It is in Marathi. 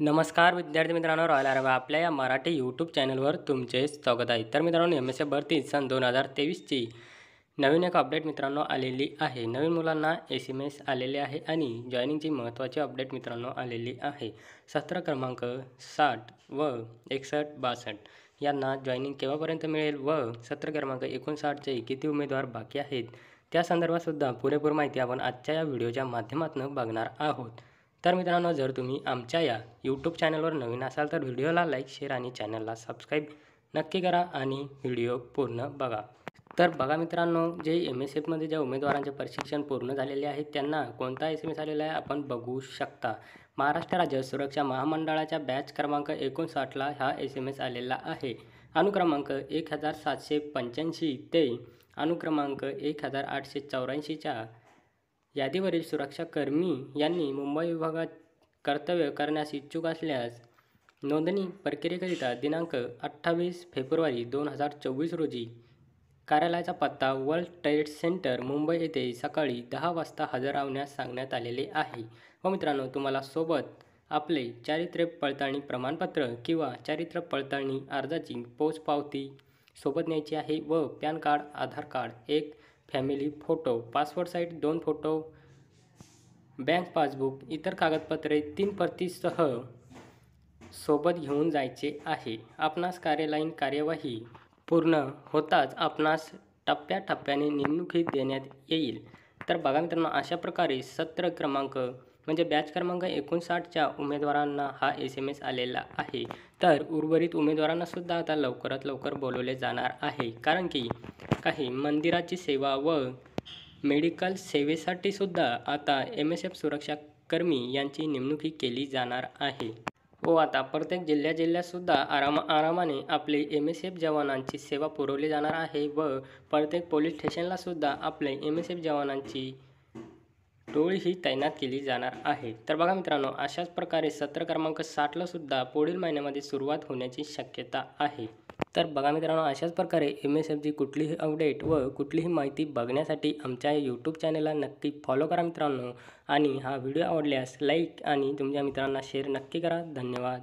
नमस्कार विद्यार्थी मित्रांनो, रॉयल आरंभ आपल्या या मराठी यूट्यूब चॅनलवर तुमचे स्वागत आहे। तर मित्रांनो, MSc भरती सन 2023ची नवीन एक अपडेट मित्रांनो आलेली आहे। नवीन मुलांना SMS आलेले आहे आणि जॉईनिंगची महत्त्वाची अपडेट मित्रांनो आलेली आहे। सत्र क्रमांक 60 व 61-62 यांना जॉईनिंग केव्हापर्यंत मिळेल व सत्र क्रमांक 59चे किती उमेदवार बाकी आहेत त्या संदर्भात सुद्धा पुरेपूर माहिती आपण आजच्या या व्हिडिओच्या माध्यमातून बघणार आहोत। तर मित्रांनो, जर तुम्ही आमच्या या यूट्यूब चॅनलवर नवीन असाल तर व्हिडिओला लाईक, शेअर आणि चॅनलला सबस्क्राईब नक्की करा आणि व्हिडिओ पूर्ण बघा। तर बघा मित्रांनो, जे MSFमध्ये ज्या उमेदवारांचे प्रशिक्षण पूर्ण झालेले आहे त्यांना कोणता SMS आलेला आहे आपण बघू शकता। महाराष्ट्र राज्य सुरक्षा महामंडळाच्या बॅच क्रमांक 59ला हा SMS आलेला आहे। अनुक्रमांक 1785 ते अनुक्रमांक 1884च्या यादीवरील सुरक्षाकर्मी यांनी मुंबई विभागात कर्तव्य करण्यास इच्छुक असल्यास नोंदणी प्रक्रियेकरिता दिनांक 28 फेब्रुवारी 2024 रोजी कार्यालयाचा पत्ता वर्ल्ड ट्रेड सेंटर मुंबई येथे सकाळी 10 वाजता हजर राहण्यास सांगण्यात आलेले आहे। व मित्रांनो, तुम्हाला सोबत आपले चारित्र्य पडताळणी प्रमाणपत्र किंवा चारित्र्य पडताळणी अर्जाची पोचपावती सोबत न्यायची आहे व पॅन कार्ड, आधार कार्ड, एक family photo, passport size 2 photo, bank passbook, इतर कागदपत्रे 3 प्रतीसह सोबत घेऊन जायचे आहे। आपणास कार्यालयीन कार्यवाही पूर्ण होताच आपणास टप्प्याटप्प्याने नेमणुकी देण्यात येईल। तर बघा मित्रांनो, अशा प्रकारे सत्र क्रमांक म्हणजे बॅच क्रमांक 59च्या उमेदवारांना हा SMS आलेला आहे। तर उर्वरित उमेदवारांना सुद्धा आता लवकरात लवकर बोलवले जाणार आहे, कारण की काही मंदिराची सेवा व मेडिकल सेवेसाठी सुद्धा आता MSF सुरक्षाकर्मी यांची नेमणुकी केली जाणार आहे। व आता प्रत्येक जिल्ह्यात सुद्धा आरामाने आपले MSF जवानांची सेवा पुरवली जाणार आहे व प्रत्येक पोलीस स्टेशनला सुद्धा आपले MSF जवानांची टोळी ही तैनात केली जाणार आहे। तर बघा मित्रांनो, अशाच प्रकारे सत्र क्रमांक 60ला सुद्धा पुढील महिन्यामध्ये सुरुवात होण्याची शक्यता आहे। तर बघा मित्रांनो, अशाच प्रकारे MSFची कुठलीही अपडेट व कुठलीही माहिती बघण्यासाठी आमच्या यूट्यूब चॅनलला नक्की फॉलो करा मित्रांनो। आणि हा व्हिडिओ आवडल्यास लाईक आणि तुमच्या मित्रांना शेअर नक्की करा। धन्यवाद।